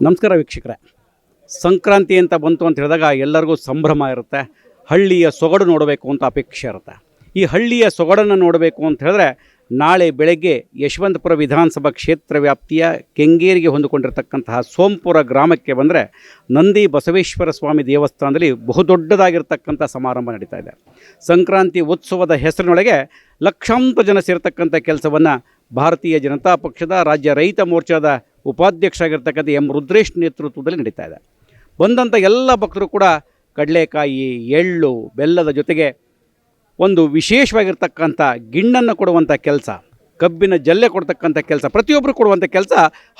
ನಮಸ್ಕಾರ ವೀಕ್ಷಕರೇ. ಸಂಕ್ರಾಂತಿ ಅಂತ ಬಂತು ಅಂತ ಹೇಳಿದಾಗ ಎಲ್ಲರಿಗೂ ಸಂಭ್ರಮ ಇರುತ್ತೆ. ಹಳ್ಳಿಯ ಸೊಗಡು ನೋಡಬೇಕು ಅಂತ ಅಪೇಕ್ಷೆ ಇರುತ್ತೆ. ಈ ಹಳ್ಳಿಯ ಸೊಗಡನ್ನು ನೋಡಬೇಕು ಅಂತ ಹೇಳಿದ್ರೆ ನಾಳೆ ಬೆಳಗ್ಗೆ ಯಶವಂತಪುರ ವಿಧಾನಸಭಾ ಕ್ಷೇತ್ರ ವ್ಯಾಪ್ತಿಯ ಕೆಂಗೇರಿಗೆ ಹೊಂದಿಕೊಂಡಿರ್ತಕ್ಕಂತಹ ಸೋಂಪುರ ಗ್ರಾಮಕ್ಕೆ ಬಂದರೆ ನಂದಿ ಬಸವೇಶ್ವರ ಸ್ವಾಮಿ ದೇವಸ್ಥಾನದಲ್ಲಿ ಬಹುದೊಡ್ಡದಾಗಿರ್ತಕ್ಕಂಥ ಸಮಾರಂಭ ನಡೀತಾ ಇದೆ. ಸಂಕ್ರಾಂತಿ ಉತ್ಸವದ ಹೆಸರಿನೊಳಗೆ ಲಕ್ಷಾಂತರ ಜನ ಸೇರ್ತಕ್ಕಂಥ ಕೆಲಸವನ್ನು ಭಾರತೀಯ ಜನತಾ ಪಕ್ಷದ ರಾಜ್ಯ ರೈತ ಮೋರ್ಚಾದ ಉಪಾಧ್ಯಕ್ಷರಾಗಿರ್ತಕ್ಕಂಥ ಎಂ ರುದ್ರೇಶ್ ನೇತೃತ್ವದಲ್ಲಿ ನಡೀತಾ ಇದೆ. ಬಂದಂಥ ಎಲ್ಲ ಭಕ್ತರು ಕೂಡ ಕಡಲೆಕಾಯಿ, ಎಳ್ಳು, ಬೆಲ್ಲದ ಜೊತೆಗೆ ಒಂದು ವಿಶೇಷವಾಗಿರ್ತಕ್ಕಂಥ ಗಿಣ್ಣನ್ನು ಕೊಡುವಂಥ ಕೆಲಸ, ಕಬ್ಬಿನ ಜಲ್ಲೆ ಕೊಡ್ತಕ್ಕಂಥ ಕೆಲಸ, ಪ್ರತಿಯೊಬ್ಬರು ಕೊಡುವಂಥ ಕೆಲಸ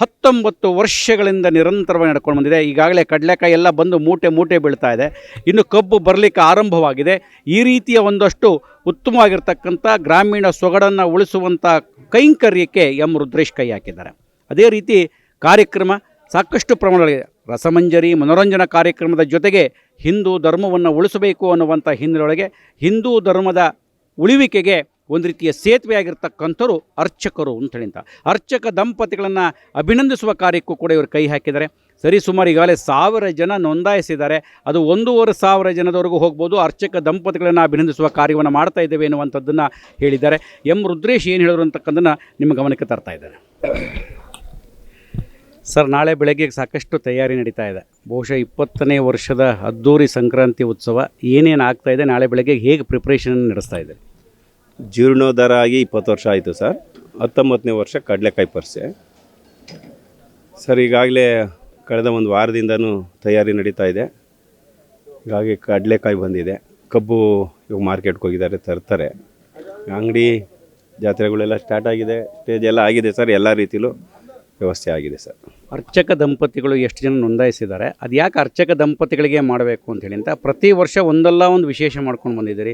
19 ವರ್ಷಗಳಿಂದ ನಿರಂತರವಾಗಿ ನಡ್ಕೊಂಡು ಬಂದಿದೆ. ಈಗಾಗಲೇ ಕಡಲೆಕಾಯಿ ಎಲ್ಲ ಬಂದು ಮೂಟೆ ಬೀಳ್ತಾ ಇದೆ. ಇನ್ನು ಕಬ್ಬು ಬರಲಿಕ್ಕೆ ಆರಂಭವಾಗಿದೆ. ಈ ರೀತಿಯ ಒಂದಷ್ಟು ಉತ್ತಮವಾಗಿರ್ತಕ್ಕಂಥ ಗ್ರಾಮೀಣ ಸೊಗಡನ್ನು ಉಳಿಸುವಂಥ ಕೈಂಕರ್ಯಕ್ಕೆ ಎಂ ರುದ್ರೇಶ್ ಕೈ ಹಾಕಿದ್ದಾರೆ. ಅದೇ ರೀತಿ ಕಾರ್ಯಕ್ರಮ ಸಾಕಷ್ಟು ಪ್ರಮಾಣದಲ್ಲಿ ರಸಮಂಜರಿ ಮನೋರಂಜನಾ ಕಾರ್ಯಕ್ರಮದ ಜೊತೆಗೆ ಹಿಂದೂ ಧರ್ಮವನ್ನು ಉಳಿಸಬೇಕು ಅನ್ನುವಂಥ ಹಿನ್ನೆಲೆಯೊಳಗೆ ಹಿಂದೂ ಧರ್ಮದ ಉಳಿವಿಕೆಗೆ ಒಂದು ರೀತಿಯ ಸೇತುವೆ ಆಗಿರ್ತಕ್ಕಂಥವ್ರು ಅರ್ಚಕರು ಅಂತೇಳಿ ಅರ್ಚಕ ದಂಪತಿಗಳನ್ನು ಅಭಿನಂದಿಸುವ ಕಾರ್ಯಕ್ಕೂ ಕೂಡ ಇವರು ಕೈ ಹಾಕಿದ್ದಾರೆ. ಸರಿಸುಮಾರು ಈಗಾಗಲೇ 1000 ಜನ ನೋಂದಾಯಿಸಿದ್ದಾರೆ. ಅದು 1500 ಜನದವರೆಗೂ ಹೋಗ್ಬೋದು. ಅರ್ಚಕ ದಂಪತಿಗಳನ್ನು ಅಭಿನಂದಿಸುವ ಕಾರ್ಯವನ್ನು ಮಾಡ್ತಾ ಇದ್ದೇವೆ ಎನ್ನುವಂಥದ್ದನ್ನು ಹೇಳಿದ್ದಾರೆ. ಎಂ ರುದ್ರೇಶ್ ಏನು ಹೇಳಿದ್ರು ಅಂತಕ್ಕಂಥದ್ದನ್ನು ನಿಮ್ಮ ಗಮನಕ್ಕೆ ತರ್ತಾ ಇದ್ದಾರೆ. ಸರ್, ನಾಳೆ ಬೆಳಗ್ಗೆ ಸಾಕಷ್ಟು ತಯಾರಿ ನಡೀತಾ ಇದೆ. ಬಹುಶಃ 20ನೇ ವರ್ಷದ ಅದ್ದೂರಿ ಸಂಕ್ರಾಂತಿ ಉತ್ಸವ ಏನೇನು ಆಗ್ತಾ ಇದೆ, ನಾಳೆ ಬೆಳಗ್ಗೆ ಹೇಗೆ ಪ್ರಿಪ್ರೇಷನ್ ನಡೆಸ್ತಾ ಇದೆ? ಜೀರ್ಣೋದ್ಧಾರ ಆಗಿ 20 ವರ್ಷ ಆಯಿತು ಸರ್. 19ನೇ ವರ್ಷ ಕಡಲೆಕಾಯಿ ಪರಿಸೆ ಸರ್. ಈಗಾಗಲೇ ಕಳೆದ ಒಂದು ವಾರದಿಂದನೂ ತಯಾರಿ ನಡೀತಾ ಇದೆ. ಹೀಗಾಗಿ ಕಡಲೆಕಾಯಿ ಬಂದಿದೆ, ಕಬ್ಬು ಇವಾಗ ಮಾರ್ಕೆಟ್ಗೆ ಹೋಗಿದ್ದಾರೆ, ತರ್ತಾರೆ. ಅಂಗಡಿ ಜಾತ್ರೆಗಳೆಲ್ಲ ಸ್ಟಾರ್ಟ್ ಆಗಿದೆ, ಸ್ಟೇಜ್ ಎಲ್ಲ ಆಗಿದೆ ಸರ್. ಎಲ್ಲ ರೀತಿಯಲ್ಲೂ ವ್ಯವಸ್ಥೆ ಆಗಿದೆ ಸರ್. ಅರ್ಚಕ ದಂಪತಿಗಳು ಎಷ್ಟು ಜನ ನೋಂದಾಯಿಸಿದ್ದಾರೆ, ಅದು ಯಾಕೆ ಅರ್ಚಕ ದಂಪತಿಗಳಿಗೆ ಮಾಡಬೇಕು ಅಂಥೇಳಿ ಅಂತ ಪ್ರತಿ ವರ್ಷ ಒಂದಲ್ಲ ಒಂದು ವಿಶೇಷ ಮಾಡ್ಕೊಂಡು ಬಂದಿದ್ದೀರಿ.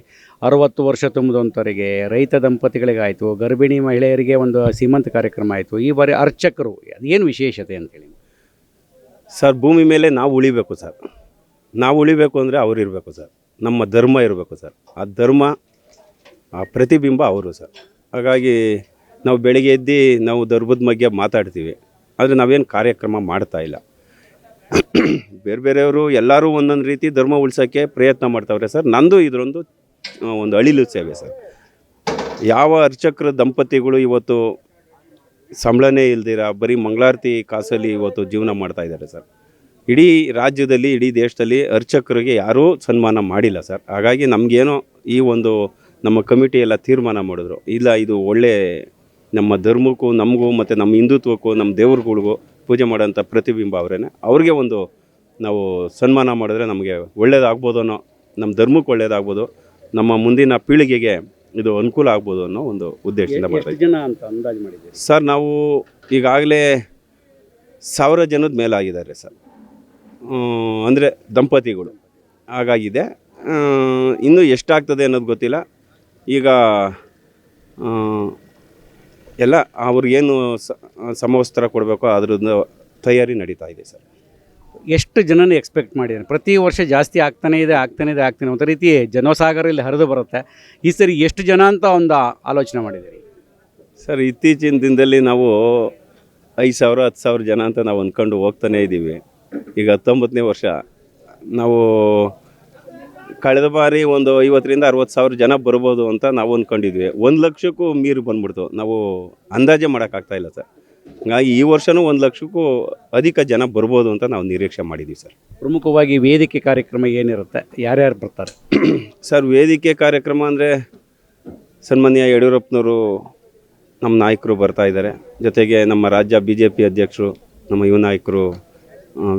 60 ವರ್ಷ ತುಂಬಿದಂಥವರಿಗೆ, ರೈತ ದಂಪತಿಗಳಿಗಾಯಿತು, ಗರ್ಭಿಣಿ ಮಹಿಳೆಯರಿಗೆ ಒಂದು ಸೀಮಂತ ಕಾರ್ಯಕ್ರಮ ಆಯಿತು. ಈ ಬಾರಿ ಅರ್ಚಕರು ಅದೇನು ವಿಶೇಷತೆ ಅಂತೇಳಿ? ಸರ್, ಭೂಮಿ ಮೇಲೆ ನಾವು ಉಳಿಬೇಕು ಸರ್. ನಾವು ಉಳಿಬೇಕು ಅಂದರೆ ಅವ್ರು ಇರಬೇಕು ಸರ್. ನಮ್ಮ ಧರ್ಮ ಇರಬೇಕು ಸರ್. ಆ ಧರ್ಮ, ಆ ಪ್ರತಿಬಿಂಬ ಅವರು ಸರ್. ಹಾಗಾಗಿ ನಾವು ಬೆಳಿಗ್ಗೆ ಎದ್ದು ನಾವು ಧರ್ಮದ ಬಗ್ಗೆ ಮಾತಾಡ್ತೀವಿ, ಆದರೆ ನಾವೇನು ಕಾರ್ಯಕ್ರಮ ಮಾಡ್ತಾ ಇಲ್ಲ. ಬೇರೆಯವರು ಎಲ್ಲರೂ ಒಂದೊಂದು ರೀತಿ ಧರ್ಮ ಉಳಿಸೋಕ್ಕೆ ಪ್ರಯತ್ನ ಮಾಡ್ತಾವ್ರೆ ಸರ್. ನಂದು ಇದರೊಂದು ಒಂದು ಅಳಿಲು ಸೇವೆ ಸರ್. ಯಾವ ಅರ್ಚಕರ ದಂಪತಿಗಳು ಇವತ್ತು ಸಂಬಳನೇ ಇಲ್ದಿರ ಬರೀ ಮಂಗಳಾರತಿ ಕಾಸಲ್ಲಿ ಇವತ್ತು ಜೀವನ ಮಾಡ್ತಾಯಿದ್ದಾರೆ ಸರ್. ಇಡೀ ರಾಜ್ಯದಲ್ಲಿ, ಇಡೀ ದೇಶದಲ್ಲಿ ಅರ್ಚಕರಿಗೆ ಯಾರೂ ಸನ್ಮಾನ ಮಾಡಿಲ್ಲ ಸರ್. ಹಾಗಾಗಿ ನಮಗೇನೋ ಈ ಒಂದು ನಮ್ಮ ಕಮಿಟಿ ಎಲ್ಲ ತೀರ್ಮಾನ ಮಾಡಿದ್ರು, ಇಲ್ಲ ಇದು ಒಳ್ಳೆ ನಮ್ಮ ಧರ್ಮಕ್ಕೂ ನಮಗೂ ಮತ್ತು ನಮ್ಮ ಹಿಂದುತ್ವಕ್ಕೂ ನಮ್ಮ ದೇವ್ರುಗಳಿಗೂ ಪೂಜೆ ಮಾಡೋಂಥ ಪ್ರತಿಬಿಂಬ ಅವರೇನೆ. ಅವ್ರಿಗೆ ಒಂದು ನಾವು ಸನ್ಮಾನ ಮಾಡಿದ್ರೆ ನಮಗೆ ಒಳ್ಳೇದಾಗ್ಬೋದು ಅನ್ನೋ, ನಮ್ಮ ಧರ್ಮಕ್ಕೆ ಒಳ್ಳೇದಾಗ್ಬೋದು, ನಮ್ಮ ಮುಂದಿನ ಪೀಳಿಗೆಗೆ ಇದು ಅನುಕೂಲ ಆಗ್ಬೋದು ಅನ್ನೋ ಒಂದು ಉದ್ದೇಶದಿಂದ ಮಾಡ್ತೀವಿ. ಜನ ಅಂತ ಅಂದಾಜು ಮಾಡಿದ್ದೀವಿ ಸರ್? ನಾವು ಈಗಾಗಲೇ 1000 ಜನದ ಮೇಲಾಗಿದ್ದಾರೆ ಸರ್, ಅಂದರೆ ದಂಪತಿಗಳು. ಹಾಗಾಗಿದೆ. ಇನ್ನೂ ಎಷ್ಟಾಗ್ತದೆ ಅನ್ನೋದು ಗೊತ್ತಿಲ್ಲ. ಈಗ ಎಲ್ಲ ಅವ್ರಿಗೇನು ಸಮವಸ್ತ್ರ ಕೊಡಬೇಕೋ ಅದ್ರದ್ದು ತಯಾರಿ ನಡೀತಾ ಇದೆ ಸರ್. ಎಷ್ಟು ಜನನ ಎಕ್ಸ್ಪೆಕ್ಟ್ ಮಾಡಿದ್ದಾರೆ? ಪ್ರತಿ ವರ್ಷ ಜಾಸ್ತಿ ಆಗ್ತಾನೇ ಇದೆ ಒಂದು ರೀತಿ ಜನಸಾಗರ ಇಲ್ಲಿ ಹರಿದು ಬರುತ್ತೆ. ಈ ಸರಿ ಎಷ್ಟು ಜನ ಅಂತ ಒಂದು ಆಲೋಚನೆ ಮಾಡಿದ್ದೀರಿ ಸರ್? ಇತ್ತೀಚಿನ ದಿನದಲ್ಲಿ ನಾವು 5000 10,000 ಜನ ಅಂತ ನಾವು ಅಂದ್ಕೊಂಡು ಹೋಗ್ತಾನೇ ಇದ್ದೀವಿ. ಈಗ 19ನೇ ವರ್ಷ. ನಾವು ಕಳೆದ ಬಾರಿ ಒಂದು 50,000 60 ಸಾವಿರ ಜನ ಬರ್ಬೋದು ಅಂತ ನಾವು ಅಂದ್ಕೊಂಡಿದ್ವಿ. 1 ಲಕ್ಷಕ್ಕೂ ಮೀರಿ ಬಂದ್ಬಿಡ್ತು. ನಾವು ಅಂದಾಜೆ ಮಾಡೋಕ್ಕಾಗ್ತಾಯಿಲ್ಲ ಸರ್. ಹಾಗಾಗಿ ಈ ವರ್ಷವೂ 1 ಲಕ್ಷಕ್ಕೂ ಅಧಿಕ ಜನ ಬರ್ಬೋದು ಅಂತ ನಾವು ನಿರೀಕ್ಷೆ ಮಾಡಿದ್ದೀವಿ ಸರ್. ಪ್ರಮುಖವಾಗಿ ವೇದಿಕೆ ಕಾರ್ಯಕ್ರಮ ಏನಿರುತ್ತೆ, ಯಾರ್ಯಾರು ಬರ್ತಾರೆ ಸರ್? ವೇದಿಕೆ ಕಾರ್ಯಕ್ರಮ ಅಂದರೆ ಸನ್ಮಾನ್ಯ ಯಡಿಯೂರಪ್ಪನವರು, ನಮ್ಮ ನಾಯಕರು ಬರ್ತಾಯಿದ್ದಾರೆ. ಜೊತೆಗೆ ನಮ್ಮ ರಾಜ್ಯ BJP ಅಧ್ಯಕ್ಷರು, ನಮ್ಮ ಯುವ ನಾಯಕರು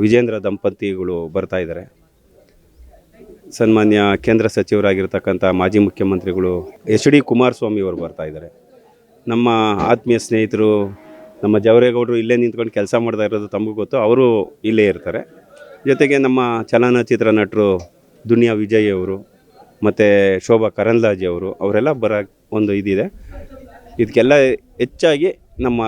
ವಿಜೇಂದ್ರ ದಂಪತಿಗಳು ಬರ್ತಾಯಿದ್ದಾರೆ. ಸನ್ಮಾನ್ಯ ಕೇಂದ್ರ ಸಚಿವರಾಗಿರ್ತಕ್ಕಂಥ ಮಾಜಿ ಮುಖ್ಯಮಂತ್ರಿಗಳು HD ಕುಮಾರಸ್ವಾಮಿ ಅವರು ಬರ್ತಾಯಿದ್ದಾರೆ. ನಮ್ಮ ಆತ್ಮೀಯ ಸ್ನೇಹಿತರು ನಮ್ಮ ಜವರೇಗೌಡರು ಇಲ್ಲೇ ನಿಂತ್ಕೊಂಡು ಕೆಲಸ ಮಾಡ್ತಾ ಇರೋದು ತಮಗೂ ಗೊತ್ತು, ಅವರು ಇಲ್ಲೇ ಇರ್ತಾರೆ. ಜೊತೆಗೆ ನಮ್ಮ ಚಲನಚಿತ್ರ ನಟರು ದುನಿಯಾ ವಿಜಯ್ ಅವರು ಮತ್ತು ಶೋಭಾ ಕರಂದ್ಲಾಜೆ ಅವರು, ಅವರೆಲ್ಲ ಬರೋ ಒಂದು ಇದಿದೆ. ಇದಕ್ಕೆಲ್ಲ ಹೆಚ್ಚಾಗಿ ನಮ್ಮ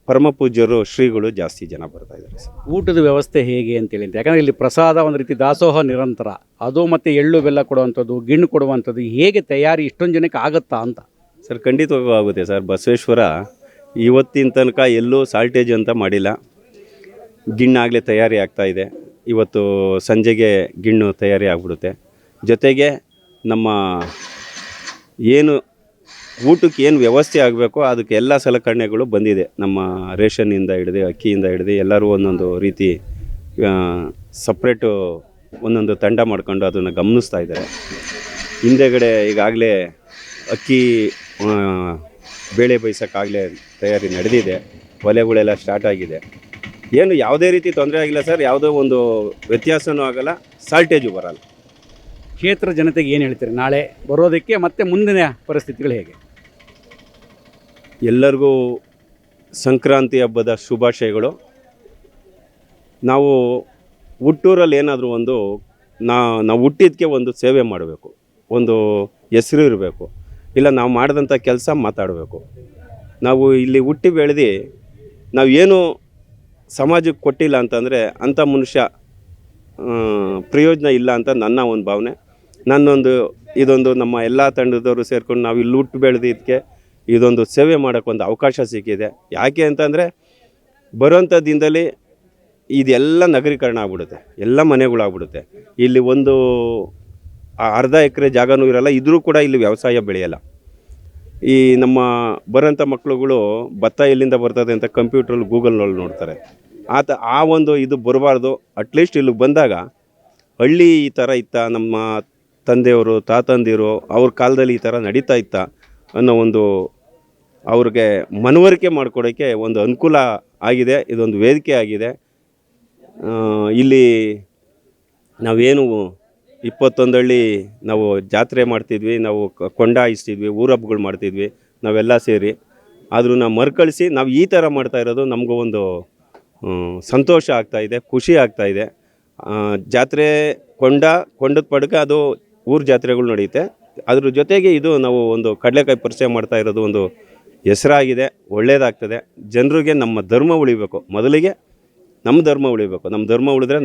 ಪರಮ ಪೂಜ್ಯರು ಶ್ರೀಗಳು ಜಾಸ್ತಿ ಜನ ಬರ್ತಾಯಿದ್ದಾರೆ ಸರ್. ಊಟದ ವ್ಯವಸ್ಥೆ ಹೇಗೆ ಅಂತೇಳಿ ಅಂತ, ಯಾಕಂದರೆ ಇಲ್ಲಿ ಪ್ರಸಾದ ಒಂದು ರೀತಿ ದಾಸೋಹ ನಿರಂತರ, ಅದು ಮತ್ತು ಎಳ್ಳು ಬೆಲ್ಲ ಕೊಡುವಂಥದ್ದು, ಗಿಣ್ಣು ಕೊಡುವಂಥದ್ದು, ಹೇಗೆ ತಯಾರಿ ಇಷ್ಟೊಂದು ಜನಕ್ಕೆ ಆಗುತ್ತಾ ಅಂತ? ಸರ್, ಖಂಡಿತವಾಗೂ ಆಗುತ್ತೆ ಸರ್. ಬಸವೇಶ್ವರ ಇವತ್ತಿನ ತನಕ ಎಲ್ಲೂ ಸಾಲ್ಟೇಜ್ ಅಂತ ಮಾಡಿಲ್ಲ. ಗಿಣ್ಣಾಗಲೇ ತಯಾರಿ ಆಗ್ತಾ ಇದೆ. ಇವತ್ತು ಸಂಜೆಗೆ ಗಿಣ್ಣು ತಯಾರಿ ಆಗಿಬಿಡುತ್ತೆ. ಜೊತೆಗೆ ನಮ್ಮ ಏನು ಊಟಕ್ಕೆ ಏನು ವ್ಯವಸ್ಥೆ ಆಗಬೇಕೋ ಅದಕ್ಕೆ ಎಲ್ಲ ಸಲಕರಣೆಗಳು ಬಂದಿದೆ. ನಮ್ಮ ರೇಷನ್ನಿಂದ ಹಿಡಿದು ಅಕ್ಕಿಯಿಂದ ಹಿಡಿದು ಎಲ್ಲರೂ ಒಂದೊಂದು ರೀತಿ ಸಪ್ರೇಟು ಒಂದೊಂದು ತಂಡ ಮಾಡ್ಕೊಂಡು ಅದನ್ನು ಗಮನಿಸ್ತಾ ಇದ್ದಾರೆ. ಹಿಂದೆಗಡೆ ಈಗಾಗಲೇ ಅಕ್ಕಿ ಬೇಳೆ ಬೇಯಿಸೋಕ್ಕಾಗಲೇ ತಯಾರಿ ನಡೆದಿದೆ. ಒಲೆಗಳೆಲ್ಲ ಸ್ಟಾರ್ಟ್ ಆಗಿದೆ. ಏನು ಯಾವುದೇ ರೀತಿ ತೊಂದರೆ ಆಗಿಲ್ಲ ಸರ್. ಯಾವುದೋ ಒಂದು ವ್ಯತ್ಯಾಸವೂ ಆಗಲ್ಲ, ಸಾಲ್ಟೇಜು ಬರಲ್ಲ. ಕ್ಷೇತ್ರ ಜನತೆಗೆ ಏನು ಹೇಳ್ತೀರಿ ನಾಳೆ ಬರೋದಕ್ಕೆ ಮತ್ತು ಮುಂದಿನ ಪರಿಸ್ಥಿತಿಗಳು ಹೇಗೆ? ಎಲ್ಲರಿಗೂ ಸಂಕ್ರಾಂತಿ ಹಬ್ಬದ ಶುಭಾಶಯಗಳು. ನಾವು ಹುಟ್ಟೂರಲ್ಲಿ ಏನಾದರೂ ಒಂದು ನಾವು ಹುಟ್ಟಿದ್ದಕ್ಕೆ ಒಂದು ಸೇವೆ ಮಾಡಬೇಕು, ಒಂದು ಹೆಸರು ಇರಬೇಕು, ಇಲ್ಲ ನಾವು ಮಾಡಿದಂಥ ಕೆಲಸ ಮಾತಾಡಬೇಕು. ನಾವು ಇಲ್ಲಿ ಹುಟ್ಟಿ ಬೆಳೆದು ನಾವು ಏನು ಸಮಾಜಕ್ಕೆ ಕೊಟ್ಟಿಲ್ಲ ಅಂತಂದರೆ ಅಂಥ ಮನುಷ್ಯ ಪ್ರಯೋಜನ ಇಲ್ಲ ಅಂತ ನನ್ನ ಒಂದು ಭಾವನೆ. ಇದೊಂದು ನಮ್ಮ ಎಲ್ಲ ತಂಡದವರು ಸೇರ್ಕೊಂಡು ನಾವು ಇಲ್ಲಿ ಹುಟ್ಟು ಬೆಳೆದಿದ್ದಕ್ಕೆ ಇದೊಂದು ಸೇವೆ ಮಾಡೋಕ್ಕೊಂದು ಅವಕಾಶ ಸಿಕ್ಕಿದೆ. ಯಾಕೆ ಅಂತಂದರೆ ಬರೋಂಥ ದಿನದಲ್ಲಿ ಇದೆಲ್ಲ ನಗರೀಕರಣ ಆಗ್ಬಿಡುತ್ತೆ, ಎಲ್ಲ ಮನೆಗಳಾಗ್ಬಿಡುತ್ತೆ. ಇಲ್ಲಿ ಒಂದು ಅರ್ಧ ಎಕರೆ ಜಾಗನೂ ಇರಲ್ಲ, ಇದ್ರೂ ಕೂಡ ಇಲ್ಲಿ ವ್ಯವಸಾಯ ಬೆಳೆಯಲ್ಲ. ಈ ನಮ್ಮ ಬರೋಂಥ ಮಕ್ಕಳುಗಳು ಭತ್ತ ಎಲ್ಲಿಂದ ಬರ್ತದೆ ಅಂತ ಕಂಪ್ಯೂಟ್ರಲ್ಲಿ ಗೂಗಲ್ನಲ್ಲಿ ನೋಡ್ತಾರೆ. ಆ ಒಂದು ಇದು ಬರಬಾರ್ದು. ಅಟ್ಲೀಸ್ಟ್ ಇಲ್ಲಿಗೆ ಬಂದಾಗ ಹಳ್ಳಿ ಈ ಥರ ಇತ್ತ, ನಮ್ಮ ತಂದೆಯವರು ತಾತಂದಿರು ಅವ್ರ ಕಾಲದಲ್ಲಿ ಈ ಥರ ನಡೀತಾ ಇತ್ತ ಅನ್ನೋ ಒಂದು ಅವ್ರಿಗೆ ಮನವರಿಕೆ ಮಾಡಿಕೊಡೋಕ್ಕೆ ಒಂದು ಅನುಕೂಲ ಆಗಿದೆ. ಇದೊಂದು ವೇದಿಕೆ ಆಗಿದೆ. ಇಲ್ಲಿ ನಾವೇನು 21 ಹಳ್ಳಿ ನಾವು ಜಾತ್ರೆ ಮಾಡ್ತಿದ್ವಿ, ನಾವು ಕೊಂಡ ಹಾಯಿಸ್ತಿದ್ವಿ, ಊರ ಹಬ್ಬಗಳು ಮಾಡ್ತಿದ್ವಿ ನಾವೆಲ್ಲ ಸೇರಿ. ಆದರೂ ನಾವು ಮರುಕಳಿಸಿ ನಾವು ಈ ಥರ ಮಾಡ್ತಾ ಇರೋದು ನಮಗೂ ಒಂದು ಸಂತೋಷ ಆಗ್ತಾಯಿದೆ, ಖುಷಿ ಆಗ್ತಾಯಿದೆ. ಜಾತ್ರೆ ಕೊಂಡದ ಪಡ್ಕ ಅದು ಊರ ಜಾತ್ರೆಗಳು ನಡೆಯುತ್ತೆ. ಅದ್ರ ಜೊತೆಗೆ ಇದು ನಾವು ಒಂದು ಕಡಲೆಕಾಯಿ ಪರಿಚಯ ಮಾಡ್ತಾ ಇರೋದು ಒಂದು ಹೆಸರಾಗಿದೆ, ಒಳ್ಳೆಯದಾಗ್ತದೆ. ಜನರಿಗೆ ನಮ್ಮ ಧರ್ಮ ಉಳಿಬೇಕು. ಮೊದಲಿಗೆ ನಮ್ಮ ಧರ್ಮ ಉಳಿಬೇಕು. ನಮ್ಮ ಧರ್ಮ ಉಳಿದ್ರೆ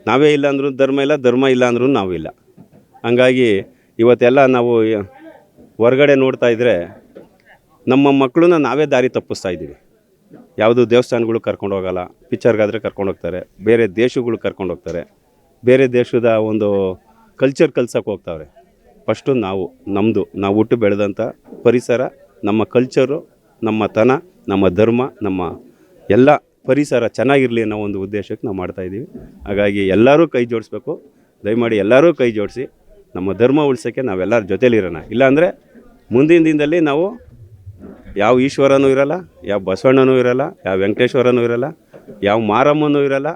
ನಾವೇ ಇಲ್ಲ ಅಂದ್ರೂ ಧರ್ಮ ಇಲ್ಲ, ಧರ್ಮ ಇಲ್ಲ ಅಂದ್ರೂ ನಾವಿಲ್ಲ. ಹಂಗಾಗಿ ಇವತ್ತೆಲ್ಲ ನಾವು ಹೊರಗಡೆ ನೋಡ್ತಾ ಇದ್ದರೆ ನಮ್ಮ ಮಕ್ಕಳನ್ನ ನಾವೇ ದಾರಿ ತಪ್ಪಿಸ್ತಾ ಇದ್ದೀವಿ. ಯಾವುದು ದೇವಸ್ಥಾನಗಳು ಕರ್ಕೊಂಡು ಹೋಗಲ್ಲ, ಪಿಕ್ಚರ್ಗಾದರೆ ಕರ್ಕೊಂಡು ಹೋಗ್ತಾರೆ, ಬೇರೆ ದೇಶಗಳು ಕರ್ಕೊಂಡು ಹೋಗ್ತಾರೆ, ಬೇರೆ ದೇಶದ ಒಂದು ಕಲ್ಚರ್ ಕಲ್ಸೋಕೆ ಹೋಗ್ತಾವ್ರೆ. ಫಸ್ಟು ನಾವು ಹುಟ್ಟು ಬೆಳೆದಂಥ ಪರಿಸರ, ನಮ್ಮ ಕಲ್ಚರು, ನಮ್ಮ ತನ, ನಮ್ಮ ಧರ್ಮ, ನಮ್ಮ ಎಲ್ಲ ಪರಿಸರ ಚೆನ್ನಾಗಿರಲಿ ಅನ್ನೋ ಒಂದು ಉದ್ದೇಶಕ್ಕೆ ನಾವು ಮಾಡ್ತಾಯಿದ್ದೀವಿ. ಹಾಗಾಗಿ ಎಲ್ಲರೂ ಕೈ ಜೋಡಿಸ್ಬೇಕು. ದಯಮಾಡಿ ಎಲ್ಲರೂ ಕೈ ಜೋಡಿಸಿ ನಮ್ಮ ಧರ್ಮ ಉಳಿಸೋಕ್ಕೆ ನಾವೆಲ್ಲರ ಜೊತೇಲಿರೋಣ. ಇಲ್ಲಾಂದರೆ ಮುಂದಿನ ದಿನದಲ್ಲಿ ನಾವು ಯಾವ ಈಶ್ವರನೂ ಇರಲ್ಲ, ಯಾವ ಬಸವಣ್ಣನೂ ಇರಲ್ಲ, ಯಾವ ವೆಂಕಟೇಶ್ವರನೂ ಇರಲ್ಲ, ಯಾವ ಮಾರಮ್ಮನೂ ಇರಲ್ಲ,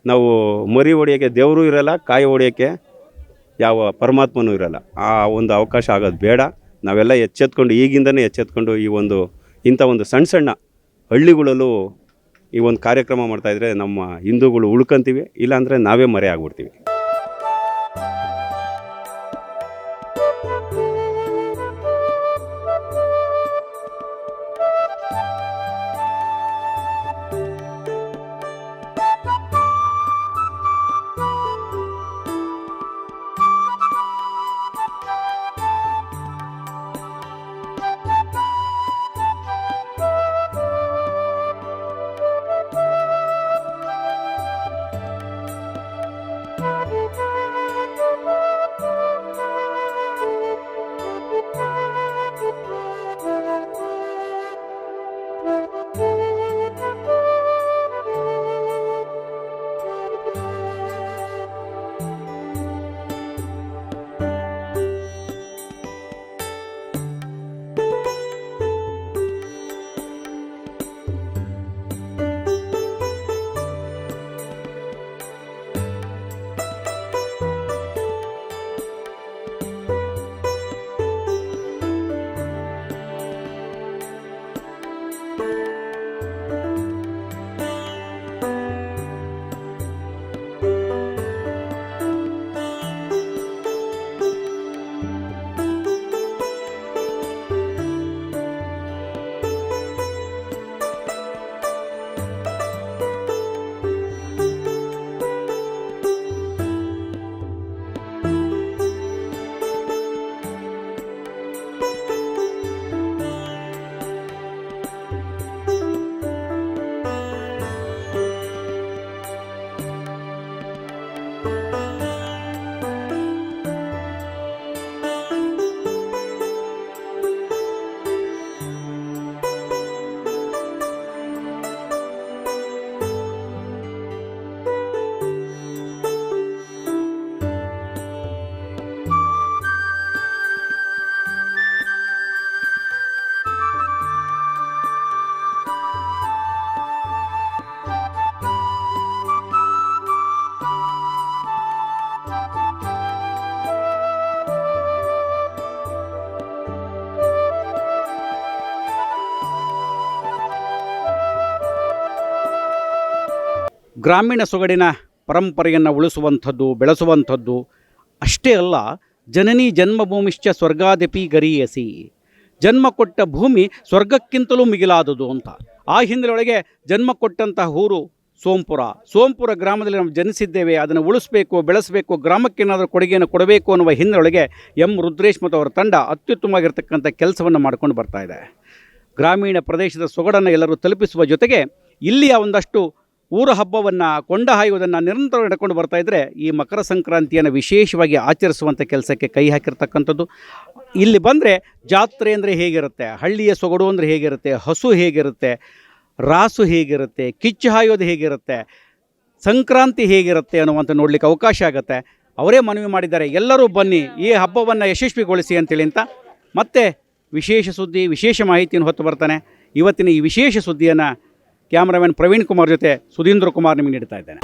ನಾವು ಮರಿ ಹೊಡೆಯೋಕ್ಕೆ ದೇವರು ಇರಲ್ಲ, ಕಾಯಿ ಹೊಡೆಯೋಕ್ಕೆ ಯಾವ ಪರಮಾತ್ಮನೂ ಇರಲ್ಲ. ಆ ಒಂದು ಅವಕಾಶ ಆಗೋದು ಬೇಡ. ನಾವೆಲ್ಲ ಈಗಿಂದನೇ ಎಚ್ಚೆತ್ಕೊಂಡು ಇಂಥ ಒಂದು ಸಣ್ಣ ಹಳ್ಳಿಗಳಲ್ಲೂ ಈ ಒಂದು ಕಾರ್ಯಕ್ರಮ ಮಾಡ್ತಾಯಿದ್ರೆ ನಮ್ಮ ಹಿಂದೂಗಳು ಉಳ್ಕೊಂತೀವಿ, ಇಲ್ಲಾಂದರೆ ನಾವೇ ಮರೆ ಆಗ್ಬಿಡ್ತೀವಿ. ಗ್ರಾಮೀಣ ಸೊಗಡಿನ ಪರಂಪರೆಯನ್ನು ಉಳಿಸುವಂಥದ್ದು, ಬೆಳೆಸುವಂಥದ್ದು ಅಷ್ಟೇ ಅಲ್ಲ, ಜನನಿ ಜನ್ಮಭೂಮಿಶ್ಚ ಸ್ವರ್ಗಾದಪಿ ಗರೀಯಸಿ, ಜನ್ಮ ಕೊಟ್ಟ ಭೂಮಿ ಸ್ವರ್ಗಕ್ಕಿಂತಲೂ ಮಿಗಿಲಾದುದು ಅಂತ. ಆ ಹಿನ್ನೆಲೆಯೊಳಗೆ ಜನ್ಮ ಕೊಟ್ಟಂತಹ ಊರು ಸೋಂಪುರ ಗ್ರಾಮದಲ್ಲಿ ನಾವು ಜನಿಸಿದ್ದೇವೆ, ಅದನ್ನು ಉಳಿಸಬೇಕು, ಬೆಳೆಸಬೇಕು, ಗ್ರಾಮಕ್ಕೇನಾದರೂ ಕೊಡುಗೆಯನ್ನು ಕೊಡಬೇಕು ಅನ್ನುವ ಹಿನ್ನೆಲೆಯೊಳಗೆ ರುದ್ರೇಶ್ ಮತ್ತು ಅವರ ತಂಡ ಅತ್ಯುತ್ತಮವಾಗಿರ್ತಕ್ಕಂಥ ಕೆಲಸವನ್ನು ಮಾಡ್ಕೊಂಡು ಬರ್ತಾ ಇದೆ. ಗ್ರಾಮೀಣ ಪ್ರದೇಶದ ಸೊಗಡನ್ನು ಎಲ್ಲರೂ ತಲುಪಿಸುವ ಜೊತೆಗೆ ಇಲ್ಲಿಯ ಒಂದಷ್ಟು ಊರ ಹಬ್ಬವನ್ನು ಕೊಂಡ ಹಾಯುವುದನ್ನು ನಿರಂತರವಾಗಿ ನಡ್ಕೊಂಡು ಬರ್ತಾ ಇದ್ದರೆ ಈ ಮಕರ ಸಂಕ್ರಾಂತಿಯನ್ನು ವಿಶೇಷವಾಗಿ ಆಚರಿಸುವಂಥ ಕೆಲಸಕ್ಕೆ ಕೈ ಹಾಕಿರ್ತಕ್ಕಂಥದ್ದು. ಇಲ್ಲಿ ಬಂದರೆ ಜಾತ್ರೆ ಅಂದರೆ ಹೇಗಿರುತ್ತೆ, ಹಳ್ಳಿಯ ಸೊಗಡು ಅಂದರೆ ಹೇಗಿರುತ್ತೆ, ಹಸು ಹೇಗಿರುತ್ತೆ, ರಾಸು ಹೇಗಿರುತ್ತೆ, ಕಿಚ್ಚು ಹಾಯೋದು ಹೇಗಿರುತ್ತೆ, ಸಂಕ್ರಾಂತಿ ಹೇಗಿರುತ್ತೆ ಅನ್ನುವಂಥ ನೋಡಲಿಕ್ಕೆ ಅವಕಾಶ ಆಗುತ್ತೆ. ಅವರೇ ಮನವಿ ಮಾಡಿದ್ದಾರೆ, ಎಲ್ಲರೂ ಬನ್ನಿ ಈ ಹಬ್ಬವನ್ನು ಯಶಸ್ವಿಗೊಳಿಸಿ ಅಂತೇಳಿ ಅಂತ. ಮತ್ತೆ ವಿಶೇಷ ಸುದ್ದಿ, ವಿಶೇಷ ಮಾಹಿತಿಯನ್ನು ಹೊತ್ತು ಬರ್ತಾನೆ. ಇವತ್ತಿನ ಈ ವಿಶೇಷ ಸುದ್ದಿಯನ್ನು ಕ್ಯಾಮ್ರಾಮನ್ ಪ್ರವೀಣ್ ಕುಮಾರ್ ಜೊತೆ ಸುಧೀಂದ್ರ ಕುಮಾರ್ ನಿಮಗೆ ನೀಡ್ತಾ ಇದ್ದೇನೆ.